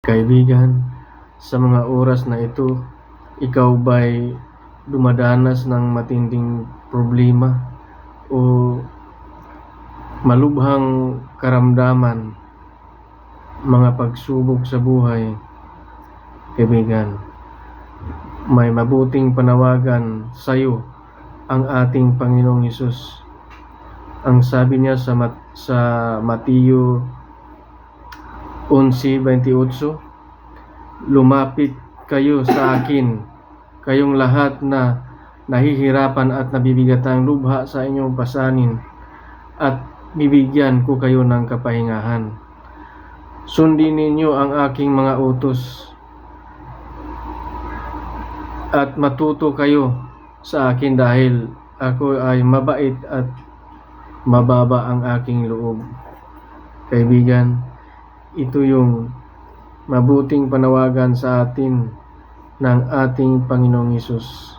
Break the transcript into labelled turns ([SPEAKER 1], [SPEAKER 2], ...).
[SPEAKER 1] Kaibigan, sa mga oras na ito, ikaw ba'y dumadanas ng matinding problema o malubhang karamdaman, mga pagsubok sa buhay? Kaibigan, may mabuting panawagan sa iyo ang ating Panginoong Hesus. Ang sabi niya sa Mateo 11:28, lumapit kayo sa akin, kayong lahat na nahihirapan at nabibigatang lubha sa inyong pasanin, at bibigyan ko kayo ng kapahingahan. Sundin ninyo ang aking mga utos at matuto kayo sa akin, dahil ako ay mabait at mababa ang aking loob. Kaibigan, ito yung mabuting panawagan sa atin ng ating Panginoong Hesus.